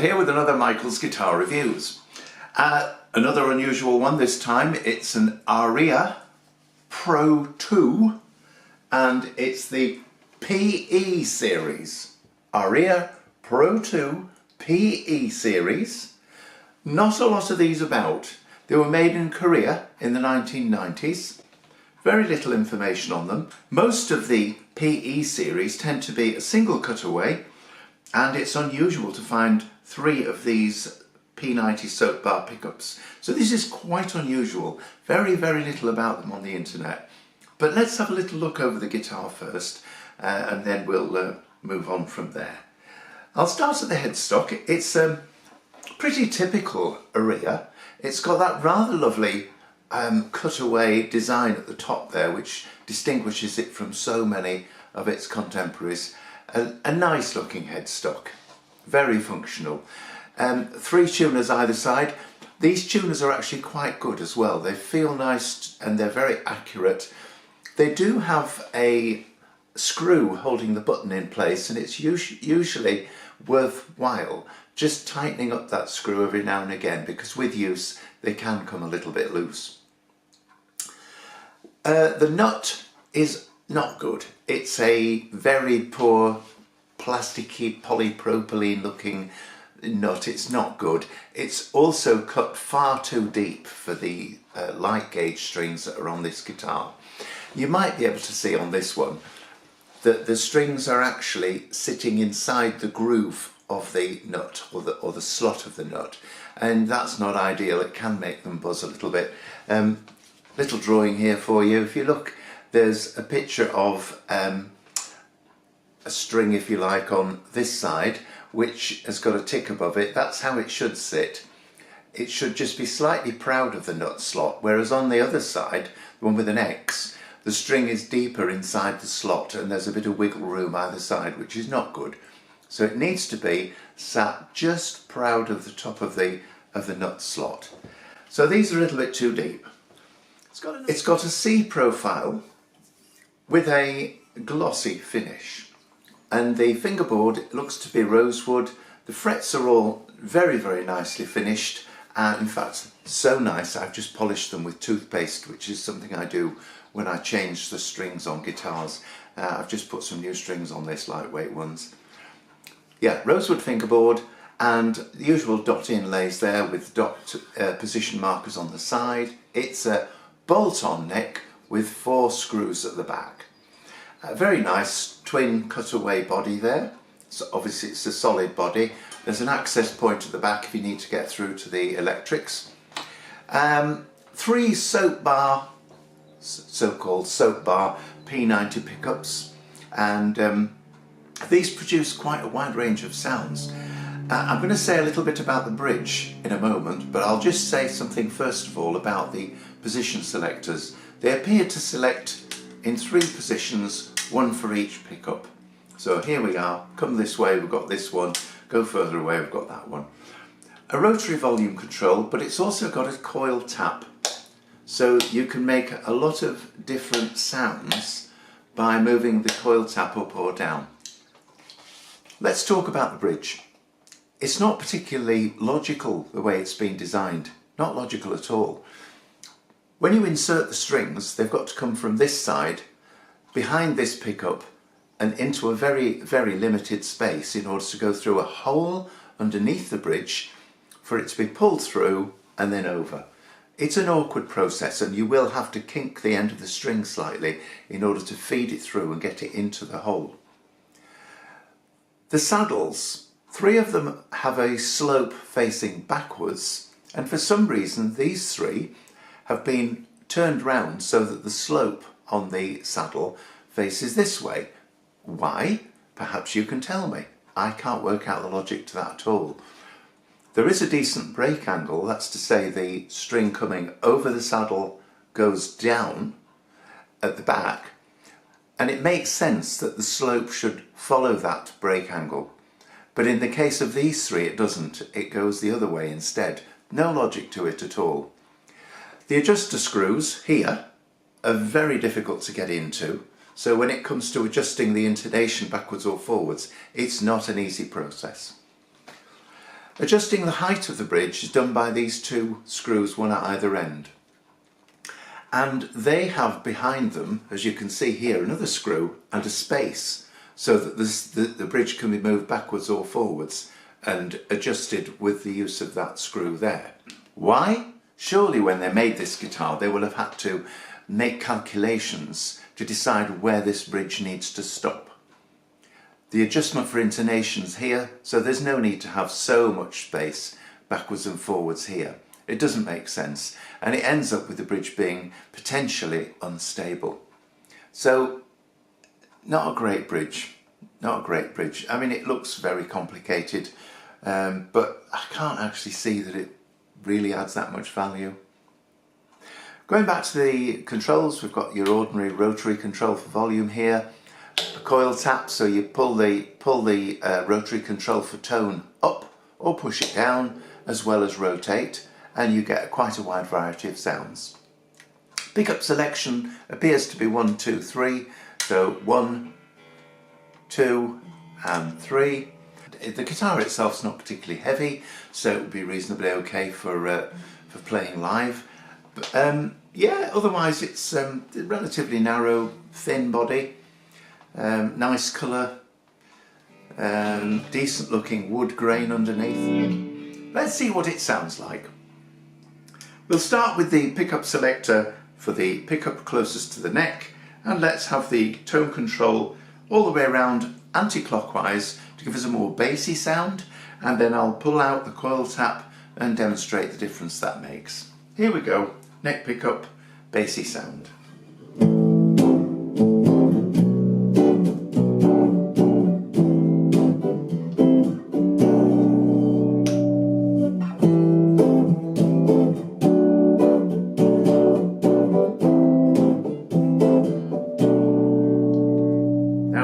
here with another Michael's Guitar Reviews. Another unusual one this time. It's an Aria Pro 2 and it's the PE series. Aria Pro 2 PE series. Not a lot of these about. They were made in Korea in the 1990s. Very little information on them. Most of the PE series tend to be a single cutaway, and it's unusual to find 3 of these P90 soap bar pickups. So this is quite unusual. Very little about them on the internet. But let's have a little look over the guitar first, and then we'll move on from there. I'll start at the headstock. It's a pretty typical Aria. It's got that rather lovely cutaway design at the top there, which distinguishes it from so many of its contemporaries. A nice looking headstock, very functional. 3 tuners either side. These tuners are actually quite good as well. They feel nice and they're very accurate. They do have a screw holding the button in place, and it's usually worthwhile just tightening up that screw every now and again, because with use they can come a little bit loose. The nut is not good. It's a very poor plasticky polypropylene looking nut. It's not good. It's also cut far too deep for the light gauge strings that are on this guitar. You might be able to see on this one that the strings are actually sitting inside the groove of the nut, or the slot of the nut, and that's not ideal. It can make them buzz a little bit. Little drawing here for you. If you look, there's a picture of a string, if you like, on this side, which has got a tick above it. That's how it should sit. It should just be slightly proud of the nut slot, whereas on the other side, the one with an X, the string is deeper inside the slot and there's a bit of wiggle room either side, which is not good. So it needs to be sat just proud of the top of the nut slot. So these are a little bit too deep. It's got a C profile with a glossy finish, and the fingerboard looks to be rosewood. The frets are all very nicely finished, and in fact so nice I've just polished them with toothpaste, which is something I do when I change the strings on guitars. I've just put some new strings on this, lightweight ones. Yeah, rosewood fingerboard and the usual dot inlays there with dot position markers on the side. It's a bolt-on neck with 4 screws at the back. A very nice twin cutaway body there. So obviously it's a solid body. There's an access point at the back if you need to get through to the electrics. 3 soap bar, so-called soap bar P90 pickups, and these produce quite a wide range of sounds. I'm going to say a little bit about the bridge in a moment, but I'll just say something first of all about the position selectors. They appear to select in 3 positions, 1 for each pickup. So here we are, come this way, we've got this one, go further away, we've got that one. A rotary volume control, but it's also got a coil tap. So you can make a lot of different sounds by moving the coil tap up or down. Let's talk about the bridge. It's not particularly logical the way it's been designed. Not logical at all. When you insert the strings, they've got to come from this side, behind this pickup, and into a very limited space in order to go through a hole underneath the bridge for it to be pulled through and then over. It's an awkward process, and you will have to kink the end of the string slightly in order to feed it through and get it into the hole. The saddles, 3 of them have a slope facing backwards, and for some reason these 3 have been turned round so that the slope on the saddle faces this way. Why? Perhaps you can tell me. I can't work out the logic to that at all. There is a decent break angle, that's to say the string coming over the saddle goes down at the back, and it makes sense that the slope should follow that break angle. But in the case of these 3 it doesn't, it goes the other way instead. No logic to it at all. The adjuster screws here are very difficult to get into, so when it comes to adjusting the intonation backwards or forwards, it's not an easy process. Adjusting the height of the bridge is done by these two screws, one at either end. And they have behind them, as you can see here, another screw and a space so that the bridge can be moved backwards or forwards and adjusted with the use of that screw there. Why? Surely when they made this guitar they will have had to make calculations to decide where this bridge needs to stop. The adjustment for intonations here, so there's no need to have so much space backwards and forwards here. It doesn't make sense, and it ends up with the bridge being potentially unstable. So, not a great bridge, not a great bridge. I mean, it looks very complicated, but I can't actually see that it really adds that much value. Going back to the controls, we've got your ordinary rotary control for volume here. A coil tap, so you pull the rotary control for tone up or push it down, as well as rotate, and you get quite a wide variety of sounds. Pickup selection appears to be 1, 2, 3, so 1, 2 and 3. The guitar itself is not particularly heavy, so it would be reasonably okay for playing live. But, yeah, otherwise it's a relatively narrow, thin body. Nice colour, decent looking wood grain underneath. Let's see what it sounds like. We'll start with the pickup selector for the pickup closest to the neck, and let's have the tone control all the way around anti-clockwise to give us a more bassy sound, and then I'll pull out the coil tap and demonstrate the difference that makes. Here we go, neck pickup, bassy sound.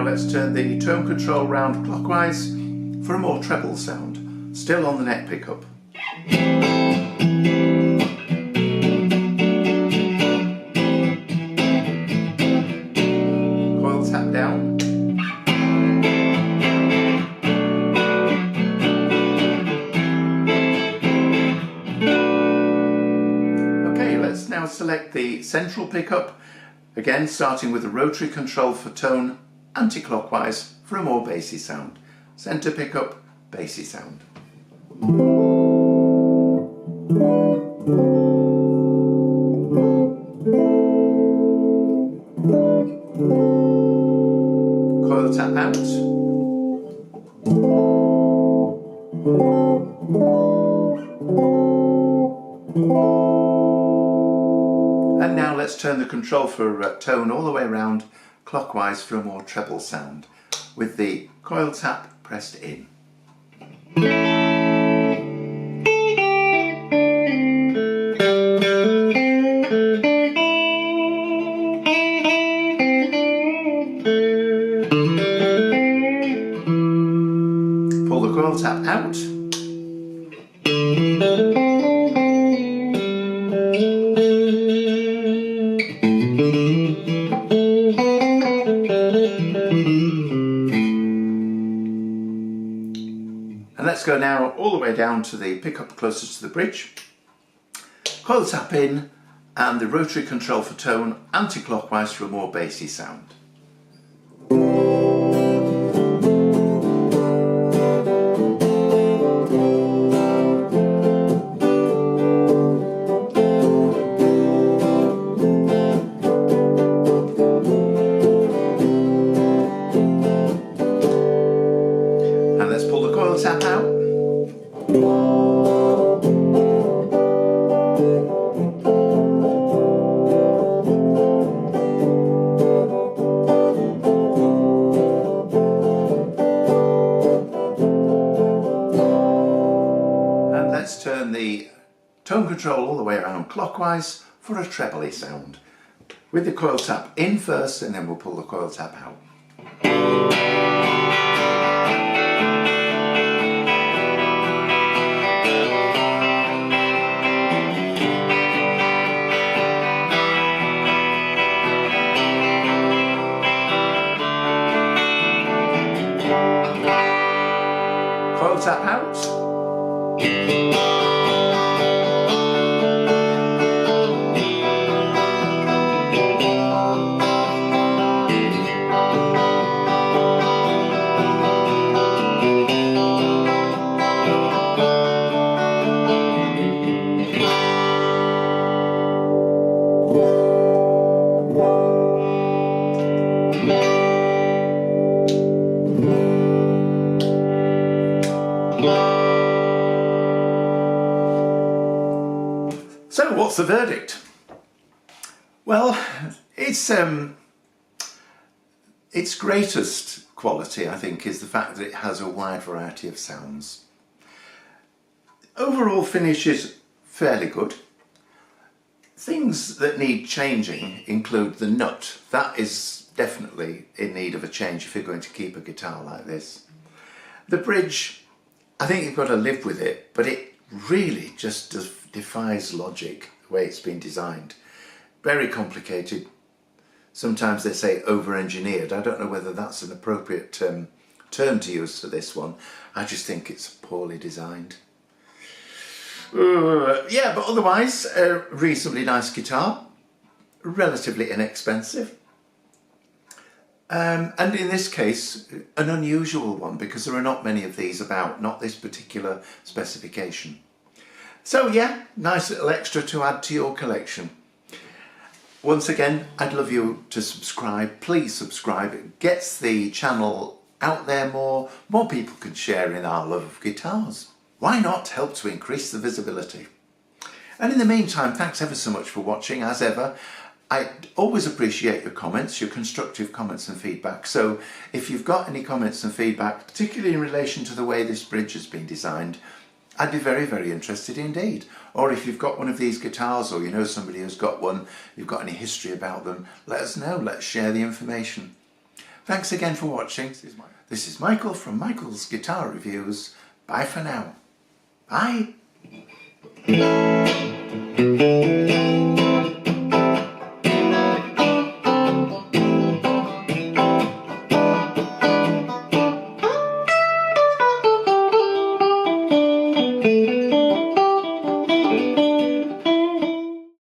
Let's turn the tone control round clockwise for a more treble sound, still on the neck pickup. Coil tap down. Okay, let's now select the central pickup, again starting with the rotary control for tone anti-clockwise for a more bassy sound. Centre pickup, bassy sound. Coil tap out. And now let's turn the control for tone all the way around clockwise for a more treble sound, with the coil tap pressed in. Pull the coil tap out. And let's go now all the way down to the pickup closest to the bridge. Coil tap in, and the rotary control for tone anti-clockwise for a more bassy sound. And let's pull the coil tap out. Let's turn the tone control all the way around clockwise for a trebly sound, with the coil tap in first, and then we'll pull the coil tap out. Coil tap out. what's the verdict? Well, its greatest quality, I think, is the fact that it has a wide variety of sounds. Overall finish is fairly good. Things that need changing include the nut. That is definitely in need of a change if you're going to keep a guitar like this. The bridge, I think you've got to live with it, but it really just defies logic the way it's been designed. Very complicated. Sometimes they say over-engineered. I don't know whether that's an appropriate term to use for this one. I just think it's poorly designed. Yeah, but otherwise, a reasonably nice guitar, relatively inexpensive, and in this case, an unusual one because there are not many of these about, not this particular specification. So yeah, nice little extra to add to your collection. Once again, I'd love you to subscribe. Please subscribe. It gets the channel out there more. More people can share in our love of guitars. Why not help to increase the visibility? And in the meantime, thanks ever so much for watching, as ever. I always appreciate your comments, your constructive comments and feedback. So if you've got any comments and feedback, particularly in relation to the way this bridge has been designed, I'd be very, very interested indeed. Or if you've got one of these guitars, or you know somebody who's got one, you've got any history about them, let us know. Let's share the information. Thanks again for watching. This is Michael from Michael's Guitar Reviews. Bye for now. Bye.